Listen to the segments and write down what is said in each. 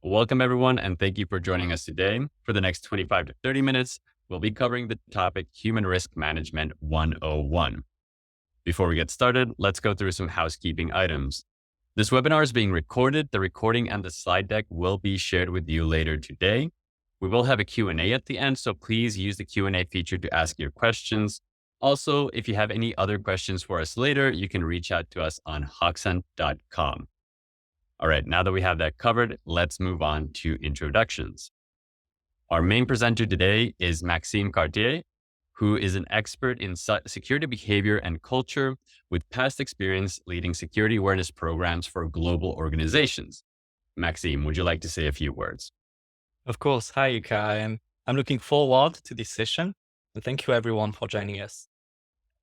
Welcome, everyone, and thank you for joining us today. For the next 25 to 30 minutes, we'll be covering the topic Human Risk Management 101. Before we get started, let's go through some housekeeping items. This webinar is being recorded. The recording and the slide deck will be shared with you later today. We will have a Q&A at the end, so please use the Q&A feature to ask your questions. Also, if you have any other questions for us later, you can reach out to us on hoxhunt.com. All right, now that we have that covered, let's move on to introductions. Our main presenter today is Maxime Cartier, who is an expert in security behavior and culture with past experience leading security awareness programs for global organizations. Maxime, would you like to say a few words? Of course. Hi, Yuka, and I'm looking forward to this session. And thank you, everyone, for joining us.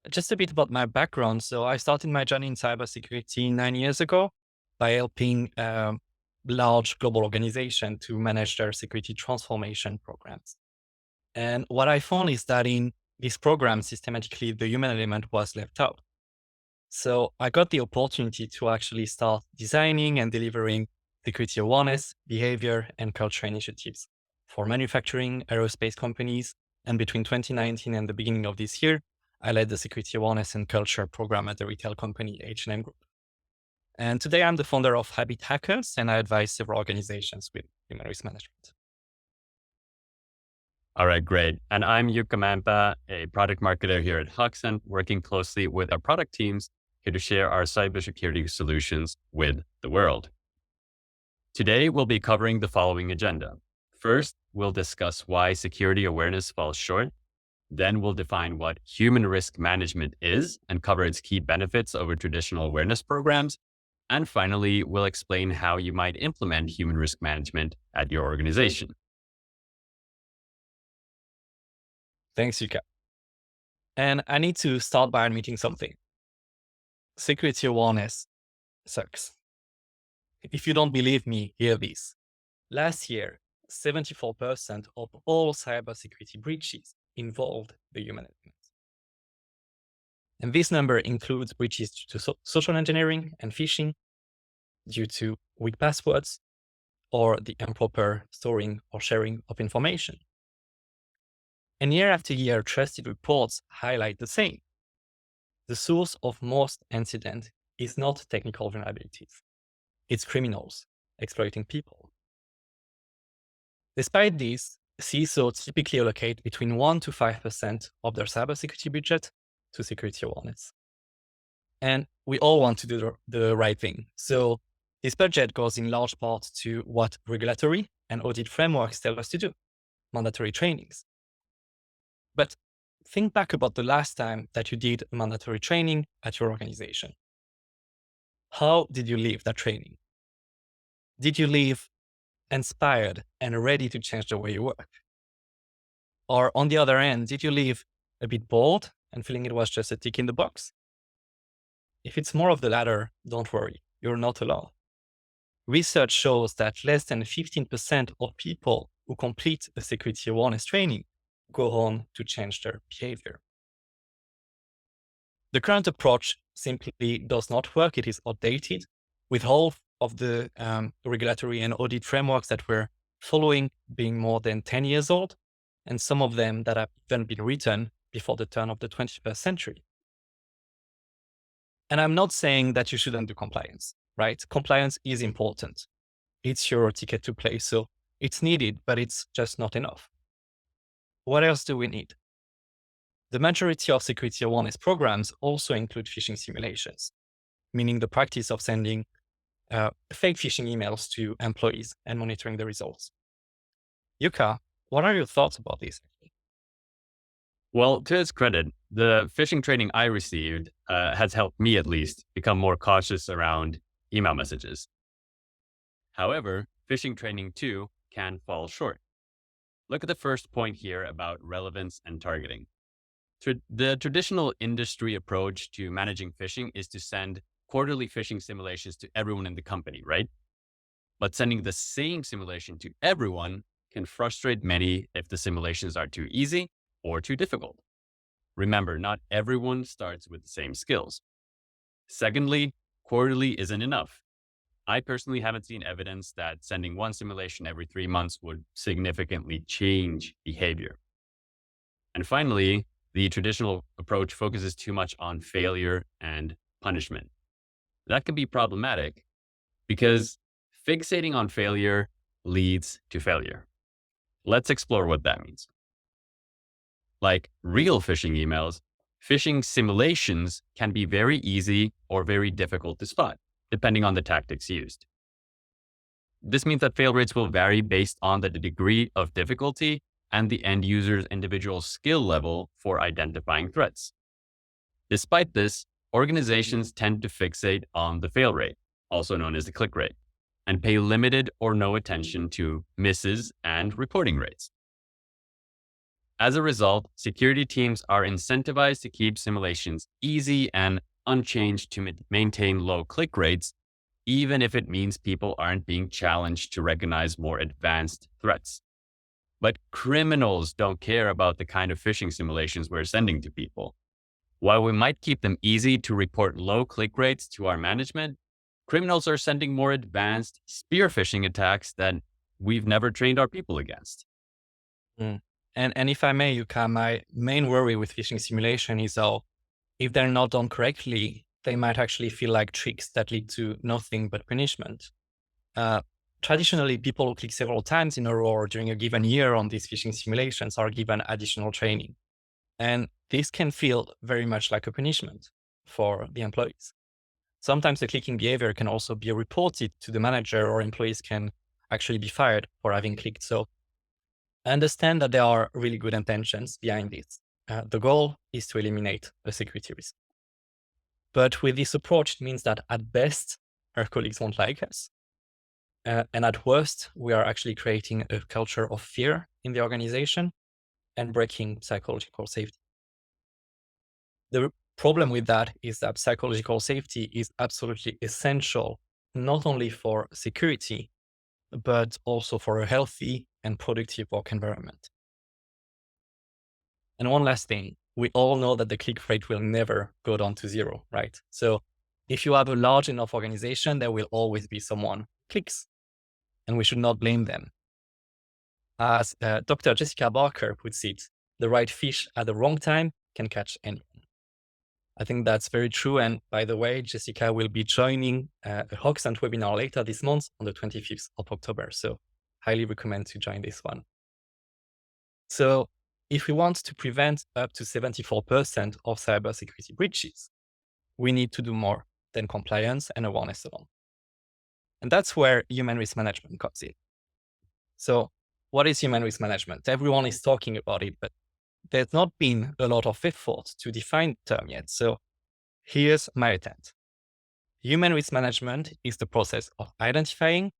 Just a bit about my background. So I started my journey in cybersecurity 9 years ago by helping large global organization to manage their security transformation programs. And what I found is that in this program, systematically, the human element was left out. So I got the opportunity to actually start designing and delivering security awareness, behavior, and culture initiatives for manufacturing, aerospace companies. And between 2019 and the beginning of this year, I led the security awareness and culture program at the retail company H&M Group. And today I'm the founder of Habit Hackers, and I advise several organizations with human risk management. All right, great. And I'm Yuka Mampa, a product marketer here at Hoxhunt, working closely with our product teams here to share our cybersecurity solutions with the world. Today, we'll be covering the following agenda. First, we'll discuss why security awareness falls short. Then we'll define what human risk management is and cover its key benefits over traditional awareness programs. And finally, we'll explain how you might implement human risk management at your organization. Thanks, Yuka. And I need to start by admitting something. Security awareness sucks. If you don't believe me, hear this. Last year, 74% of all cybersecurity breaches involved the human element. And this number includes breaches due to social engineering and phishing, due to weak passwords, or the improper storing or sharing of information. And year after year, trusted reports highlight the same. The source of most incidents is not technical vulnerabilities. It's criminals exploiting people. Despite this, CISOs typically allocate between 1% to 5% of their cybersecurity budget to security awareness. And we all want to do the right thing. So this budget goes in large part to what regulatory and audit frameworks tell us to do, mandatory trainings. But think back about the last time that you did a mandatory training at your organization. How did you leave that training? Did you leave inspired and ready to change the way you work? Or on the other end, did you leave a bit bored and feeling it was just a tick in the box? If it's more of the latter, don't worry, you're not alone. Research shows that less than 15% of people who complete a security awareness training go on to change their behavior. The current approach simply does not work. It is outdated, with all of the regulatory and audit frameworks that we're following being more than 10 years old, and some of them that have even been written before the turn of the 21st century. And I'm not saying that you shouldn't do compliance, right? Compliance is important. It's your ticket to play, so it's needed, but it's just not enough. What else do we need? The majority of security awareness programs also include phishing simulations, meaning the practice of sending fake phishing emails to employees and monitoring the results. Yuka, what are your thoughts about this? Well, to its credit, the phishing training I received has helped me at least become more cautious around email messages. However, phishing training too can fall short. Look at the first point here about relevance and targeting. The traditional industry approach to managing phishing is to send quarterly phishing simulations to everyone in the company, right? But sending the same simulation to everyone can frustrate many if the simulations are too easy or too difficult. Remember, not everyone starts with the same skills. Secondly, quarterly isn't enough. I personally haven't seen evidence that sending one simulation every 3 months would significantly change behavior. And finally, the traditional approach focuses too much on failure and punishment. That can be problematic because fixating on failure leads to failure. Let's explore what that means. Like real phishing emails, phishing simulations can be very easy or very difficult to spot, depending on the tactics used. This means that fail rates will vary based on the degree of difficulty and the end user's individual skill level for identifying threats. Despite this, organizations tend to fixate on the fail rate, also known as the click rate, and pay limited or no attention to misses and reporting rates. As a result, security teams are incentivized to keep simulations easy and unchanged to maintain low click rates, even if it means people aren't being challenged to recognize more advanced threats. But criminals don't care about the kind of phishing simulations we're sending to people. While we might keep them easy to report low click rates to our management, criminals are sending more advanced spear phishing attacks that we've never trained our people against. Mm. And if I may, Yuka, my main worry with phishing simulation is how, if they're not done correctly, they might actually feel like tricks that lead to nothing but punishment. Traditionally, people who click several times in a row or during a given year on these phishing simulations are given additional training. And this can feel very much like a punishment for the employees. Sometimes the clicking behavior can also be reported to the manager, or employees can actually be fired for having clicked. So I understand that there are really good intentions behind this. The goal is to eliminate a security risk. But with this approach, it means that at best, our colleagues won't like us. And at worst, we are actually creating a culture of fear in the organization and breaking psychological safety. The problem with that is that psychological safety is absolutely essential, not only for security, but also for a healthy and productive work environment. And one last thing, we all know that the click rate will never go down to zero, right? So if you have a large enough organization, there will always be someone who clicks, and we should not blame them. As Dr. Jessica Barker puts it, the right fish at the wrong time can catch anyone. I think that's very true. And by the way, Jessica will be joining a Hoxant webinar later this month on the 25th of October. So highly recommend to join this one. So if we want to prevent up to 74% of cybersecurity breaches, we need to do more than compliance and awareness alone. And that's where human risk management comes in. So what is human risk management? Everyone is talking about it, but there's not been a lot of effort to define the term yet. So here's my attempt. Human risk management is the process of identifying,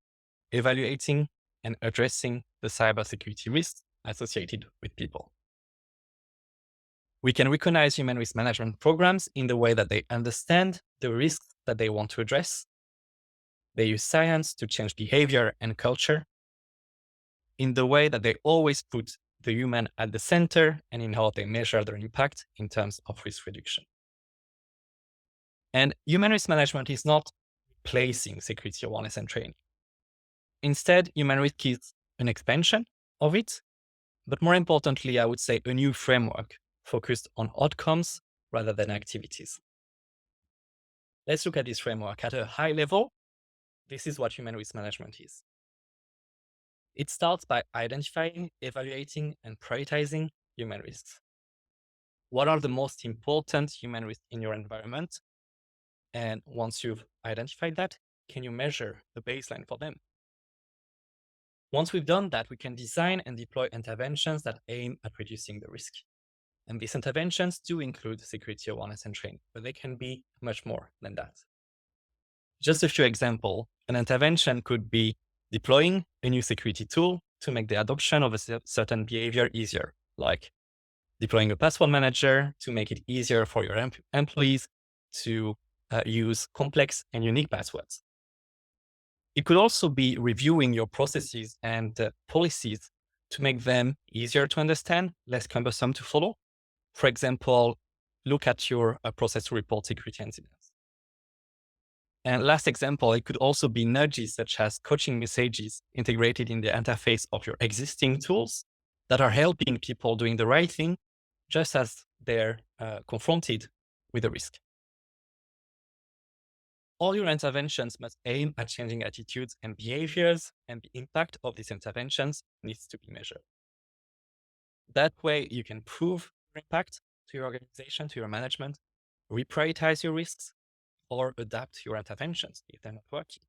evaluating, and addressing the cybersecurity risks associated with people. We can recognize human risk management programs in the way that they understand the risks that they want to address. They use science to change behavior and culture, in the way that they always put the human at the center, and in how they measure their impact in terms of risk reduction. And human risk management is not replacing security awareness and training. Instead, human risk is an expansion of it, but more importantly, I would say a new framework focused on outcomes rather than activities. Let's look at this framework. At a high level, this is what human risk management is. It starts by identifying, evaluating, and prioritizing human risks. What are the most important human risks in your environment? And once you've identified that, can you measure the baseline for them? Once we've done that, we can design and deploy interventions that aim at reducing the risk. And these interventions do include security awareness and training, but they can be much more than that. Just a few examples. An intervention could be deploying a new security tool to make the adoption of a certain behavior easier, like deploying a password manager to make it easier for your employees to use complex and unique passwords. It could also be reviewing your processes and policies to make them easier to understand, less cumbersome to follow. For example, look at your process to report security incidents. And last example, it could also be nudges such as coaching messages integrated in the interface of your existing tools that are helping people doing the right thing just as they're confronted with a risk. All your interventions must aim at changing attitudes and behaviors, and the impact of these interventions needs to be measured. That way, you can prove your impact to your organization, to your management, reprioritize your risks, or adapt your interventions if they're not working.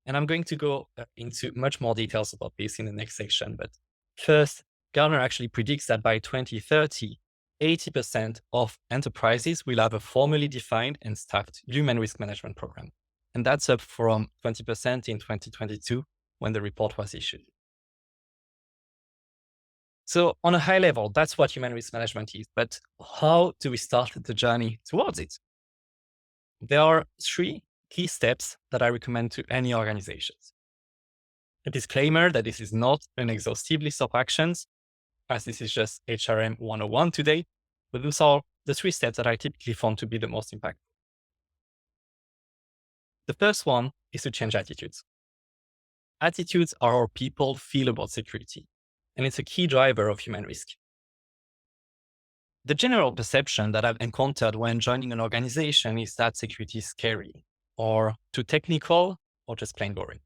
And I'm going to go into much more details about this in the next section. But first, Gartner actually predicts that by 2030, 80% of enterprises will have a formally defined and staffed human risk management program. And that's up from 20% in 2022 when the report was issued. So on a high level, that's what human risk management is. But how do we start the journey towards it? There are 3 key steps that I recommend to any organizations. A disclaimer that this is not an exhaustive list of actions, as this is just HRM 101 today, but those are the 3 steps that I typically found to be the most impactful. The first one is to change attitudes. Attitudes are how people feel about security, and it's a key driver of human risk. The general perception that I've encountered when joining an organization is that security is scary, or too technical, or just plain boring.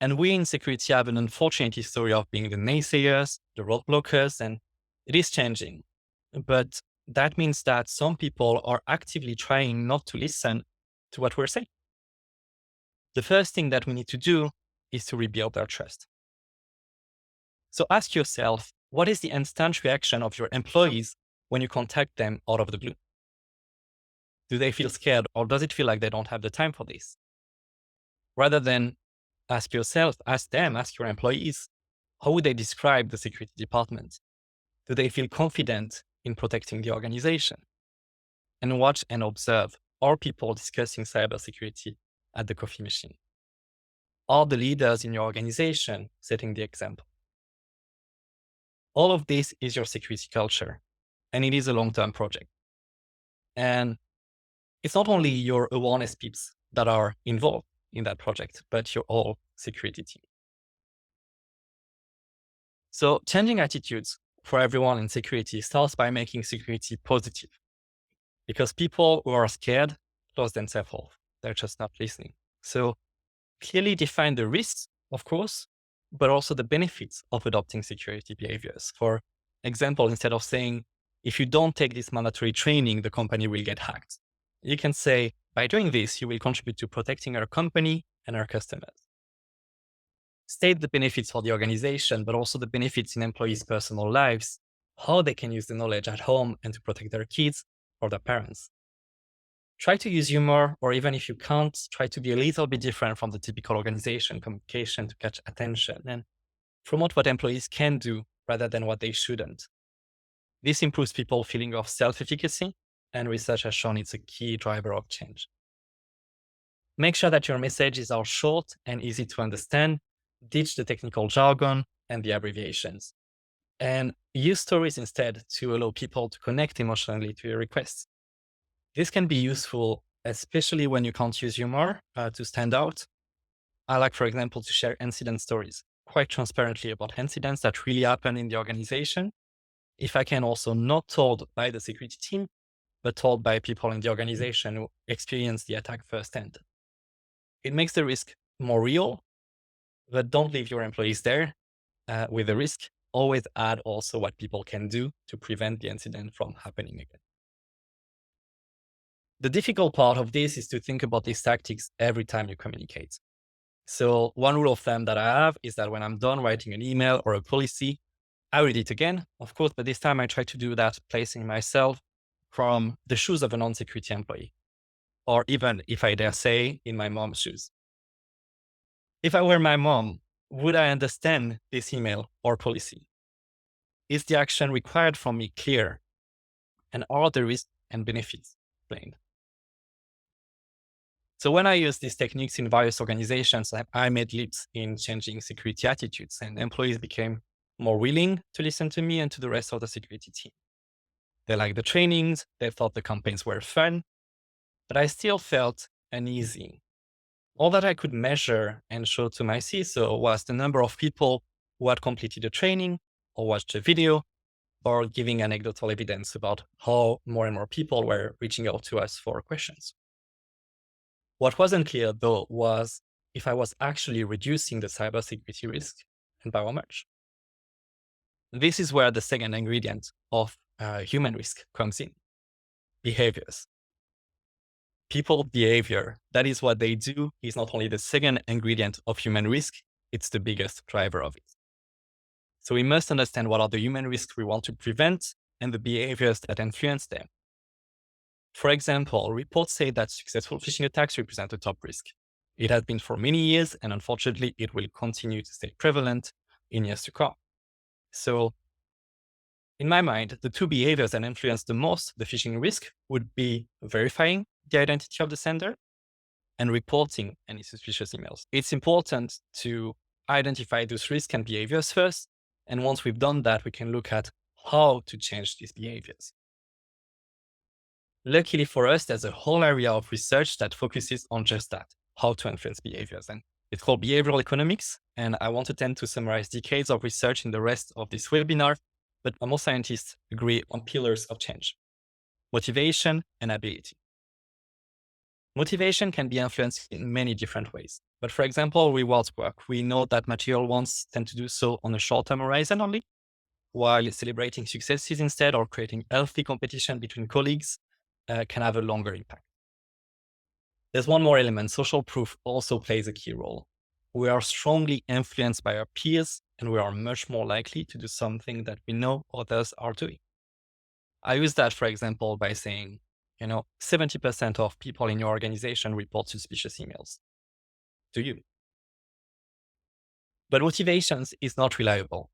And we in security have an unfortunate history of being the naysayers, the roadblockers, and it is changing. But that means that some people are actively trying not to listen to what we're saying. The first thing that we need to do is to rebuild their trust. So ask yourself, what is the instant reaction of your employees when you contact them out of the blue? Do they feel scared, or does it feel like they don't have the time for this? Rather than ask yourself, ask them, ask your employees, how would they describe the security department? Do they feel confident in protecting the organization? And watch and observe, are people discussing cybersecurity at the coffee machine? Are the leaders in your organization setting the example? All of this is your security culture, and it is a long-term project. And it's not only your awareness peeps that are involved in that project, but your whole security team. So changing attitudes for everyone in security starts by making security positive, because people who are scared close themselves off. They're just not listening. So clearly define the risks, of course, but also the benefits of adopting security behaviors. For example, instead of saying, if you don't take this mandatory training, the company will get hacked, you can say, by doing this, you will contribute to protecting our company and our customers. State the benefits for the organization, but also the benefits in employees' personal lives, how they can use the knowledge at home and to protect their kids or their parents. Try to use humor, or even if you can't, try to be a little bit different from the typical organization communication to catch attention and promote what employees can do rather than what they shouldn't. This improves people's feeling of self-efficacy, and research has shown it's a key driver of change. Make sure that your messages are short and easy to understand. Ditch the technical jargon and the abbreviations. And use stories instead to allow people to connect emotionally to your requests. This can be useful, especially when you can't use humor to stand out. I like, for example, to share incident stories quite transparently about incidents that really happen in the organization. If I can also not told by the security team, but told by people in the organization who experience the attack firsthand. It makes the risk more real, but don't leave your employees there with the risk. Always add also what people can do to prevent the incident from happening again. The difficult part of this is to think about these tactics every time you communicate. So one rule of thumb that I have is that when I'm done writing an email or a policy, I read it again, of course, but this time I try to do that placing myself from the shoes of a non-security employee, or even, if I dare say, in my mom's shoes. If I were my mom, would I understand this email or policy? Is the action required from me clear? And are the risks and benefits explained? So when I use these techniques in various organizations, I made leaps in changing security attitudes, and employees became more willing to listen to me and to the rest of the security team. They liked the trainings, they thought the campaigns were fun, but I still felt and easy. All that I could measure and show to my CISO was the number of people who had completed the training or watched a video or giving anecdotal evidence about how more and more people were reaching out to us for questions. What wasn't clear, though, was if I was actually reducing the cybersecurity risk and by how much. This is where the second ingredient of human risk comes in: behaviors. People behavior, that is what they do, is not only the second ingredient of human risk, it's the biggest driver of it. So we must understand what are the human risks we want to prevent and the behaviors that influence them. For example, reports say that successful phishing attacks represent a top risk. It has been for many years, and unfortunately, it will continue to stay prevalent in years to come. So in my mind, the two behaviors that influence the most the phishing risk would be verifying the identity of the sender and reporting any suspicious emails. It's important to identify those risks and behaviors first. And once we've done that, we can look at how to change these behaviors. Luckily for us, there's a whole area of research that focuses on just that, how to influence behaviors. And it's called behavioral economics. And I won't attempt to summarize decades of research in the rest of this webinar, but most scientists agree on pillars of change: motivation and ability. Motivation can be influenced in many different ways. But for example, rewards work. We know that material ones tend to do so on a short-term horizon only, while celebrating successes instead or creating healthy competition between colleagues can have a longer impact. There's one more element. Social proof also plays a key role. We are strongly influenced by our peers, and we are much more likely to do something that we know others are doing. I use that, for example, by saying, 70% of people in your organization report suspicious emails. Do you? But motivations is not reliable.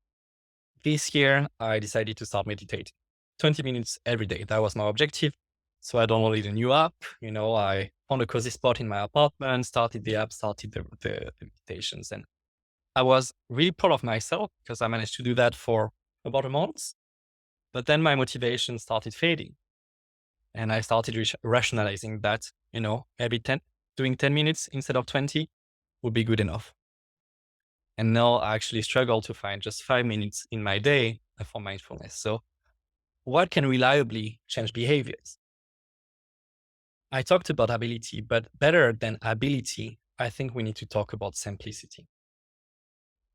This year, I decided to start meditating 20 minutes every day. That was my objective. So I downloaded a new app. I found a cozy spot in my apartment, started the app, started the meditations. And I was really proud of myself because I managed to do that for about a month. But then my motivation started fading. And I started rationalizing that, maybe doing 10 minutes instead of 20 would be good enough. And now I actually struggle to find just 5 minutes in my day for mindfulness. So what can reliably change behaviors? I talked about ability, but better than ability, I think we need to talk about simplicity.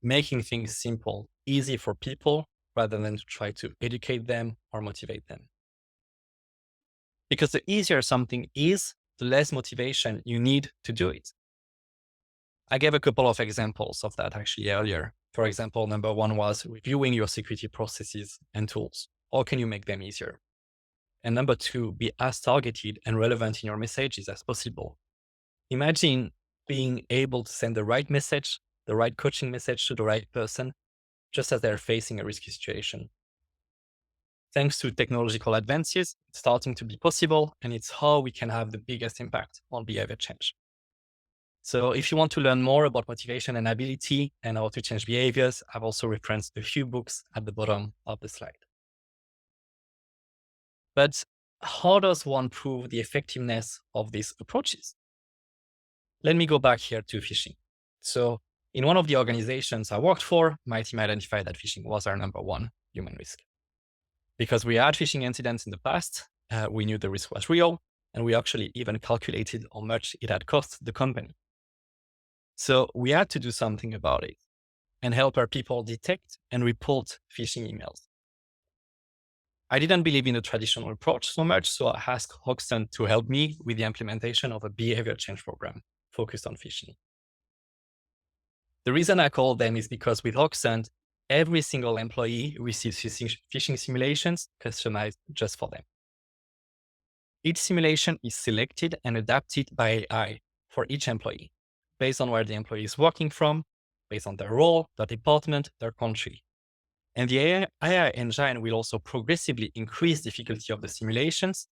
Making things simple, easy for people, rather than to try to educate them or motivate them. Because the easier something is, the less motivation you need to do it. I gave a couple of examples of that actually earlier. For example, number one was reviewing your security processes and tools. How can you make them easier? And number two, be as targeted and relevant in your messages as possible. Imagine being able to send the right message, the right coaching message to the right person, just as they're facing a risky situation. Thanks to technological advances, it's starting to be possible, and it's how we can have the biggest impact on behavior change. So if you want to learn more about motivation and ability and how to change behaviors, I've also referenced a few books at the bottom of the slide. But how does one prove the effectiveness of these approaches? Let me go back here to phishing. So in one of the organizations I worked for, my team identified that phishing was our number one human risk. Because we had phishing incidents in the past, we knew the risk was real, and we actually even calculated how much it had cost the company. So we had to do something about it and help our people detect and report phishing emails. I didn't believe in the traditional approach so much, so I asked Hoxton to help me with the implementation of a behavior change program focused on phishing. The reason I called them is because with Hoxton, every single employee receives phishing simulations customized just for them. Each simulation is selected and adapted by AI for each employee, based on where the employee is working from, based on their role, their department, their country. And the AI engine will also progressively increase difficulty of the simulations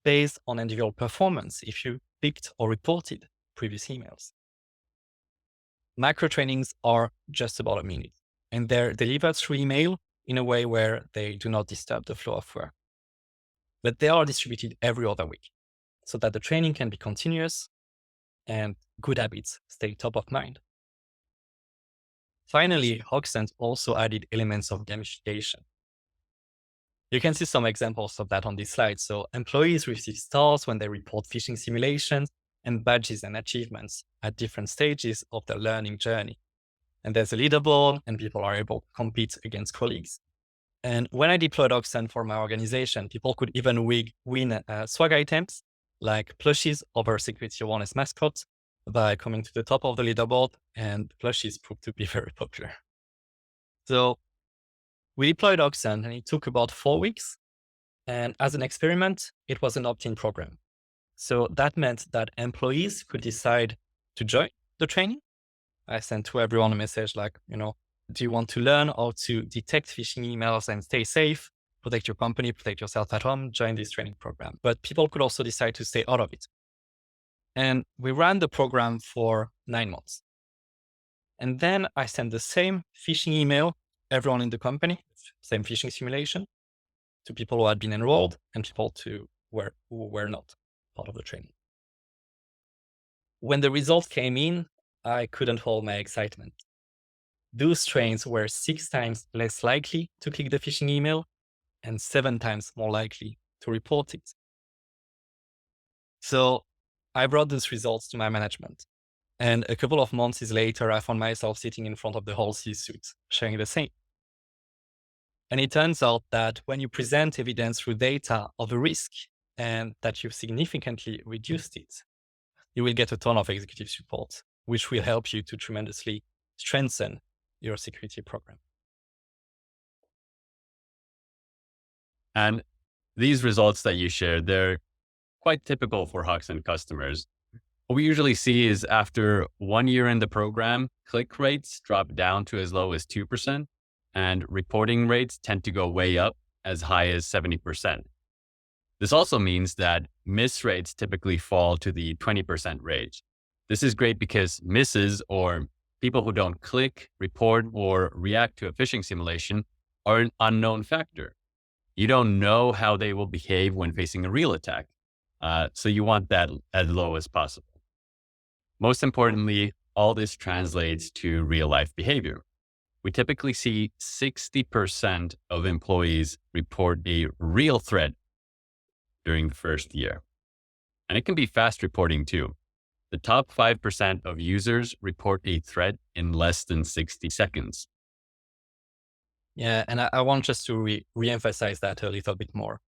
based on individual performance if you picked or reported previous emails. Macro trainings are just about a minute, and they're delivered through email in a way where they do not disturb the flow of work. But they are distributed every other week so that the training can be continuous and good habits stay top of mind. Finally, Hoxton also added elements of gamification. You can see some examples of that on this slide. So employees receive stars when they report phishing simulations and badges and achievements at different stages of their learning journey. And there's a leaderboard and people are able to compete against colleagues. And when I deployed Oxen for my organization, people could even win swag items like plushies of our security awareness mascot by coming to the top of the leaderboard, and plushies proved to be very popular. So we deployed Oxen and it took about 4 weeks. And as an experiment, it was an opt-in program. So that meant that employees could decide to join the training. I sent to everyone a message like, do you want to learn how to detect phishing emails and stay safe, protect your company, protect yourself at home, join this training program. But people could also decide to stay out of it. And we ran the program for 9 months. And then I sent the same phishing email, everyone in the company, same phishing simulation, to people who had been enrolled and people who were not part of the training. When the results came in, I couldn't hold my excitement. Those trains were 6 times less likely to click the phishing email and 7 times more likely to report it. So I brought those results to my management. And a couple of months later, I found myself sitting in front of the whole C-suite, sharing the same. And it turns out that when you present evidence through data of a risk and that you've significantly reduced it, you will get a ton of executive support, which will help you to tremendously strengthen your security program. And these results that you shared, they're quite typical for Hoxton customers. What we usually see is after 1 year in the program, click rates drop down to as low as 2%, and reporting rates tend to go way up as high as 70%. This also means that miss rates typically fall to the 20% range. This is great because misses, or people who don't click, report, or react to a phishing simulation, are an unknown factor. You don't know how they will behave when facing a real attack. So you want that as low as possible. Most importantly, all this translates to real life behavior. We typically see 60% of employees report a real threat during the first year. And it can be fast reporting too. The top 5% of users report a threat in less than 60 seconds. Yeah, and I want just to re-emphasize that a little bit more.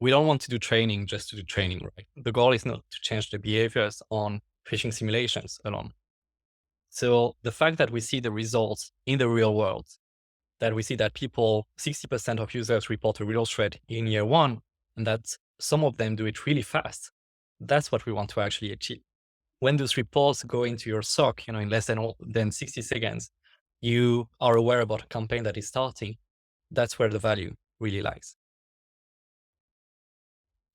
We don't want to do training just to do training, right? The goal is not to change the behaviors on phishing simulations alone. So the fact that we see the results in the real world, that we see that 60% of users report a real threat in year 1, and that some of them do it really fast, that's what we want to actually achieve. When those reports go into your SOC, in less than 60 seconds, you are aware about a campaign that is starting. That's where the value really lies.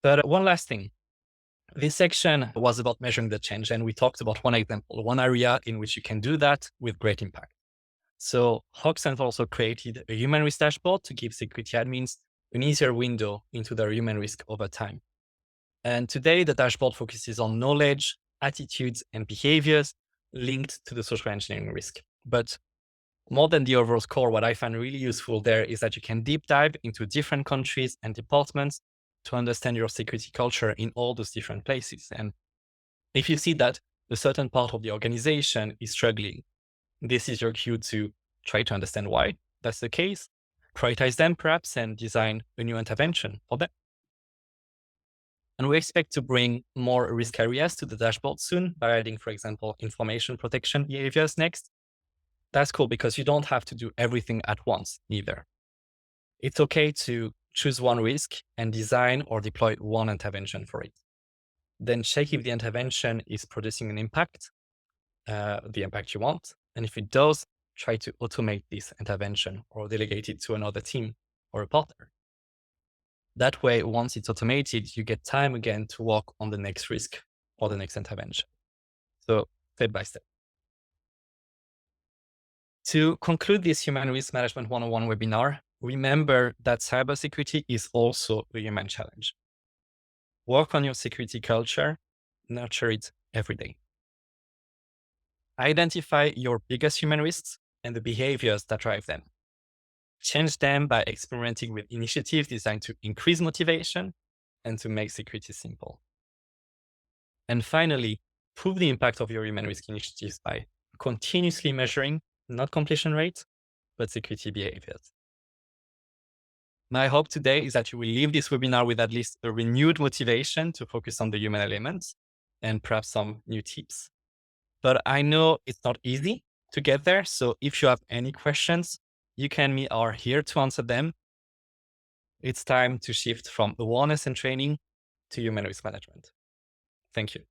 But one last thing. This section was about measuring the change, and we talked about one example, one area in which you can do that with great impact. So Hoxton also created a human risk dashboard to give security admins an easier window into their human risk over time. And today, the dashboard focuses on knowledge, attitudes, and behaviors linked to the social engineering risk. But more than the overall score, what I find really useful there is that you can deep dive into different countries and departments to understand your security culture in all those different places. And if you see that a certain part of the organization is struggling, this is your cue to try to understand why that's the case, prioritize them perhaps, and design a new intervention for them. And we expect to bring more risk areas to the dashboard soon by adding, for example, information protection behaviors next. That's cool because you don't have to do everything at once either. It's okay to choose one risk and design or deploy one intervention for it. Then check if the intervention is producing an impact, the impact you want. And if it does, try to automate this intervention or delegate it to another team or a partner. That way, once it's automated, you get time again to work on the next risk or the next intervention. So step by step. To conclude this Human Risk Management 101 webinar, remember that cybersecurity is also a human challenge. Work on your security culture, nurture it every day. Identify your biggest human risks and the behaviors that drive them. Change them by experimenting with initiatives designed to increase motivation and to make security simple. And finally, prove the impact of your human risk initiatives by continuously measuring not completion rate, but security behaviors. My hope today is that you will leave this webinar with at least a renewed motivation to focus on the human elements and perhaps some new tips. But I know it's not easy to get there. So if you have any questions, you and me are here to answer them. It's time to shift from awareness and training to human risk management. Thank you.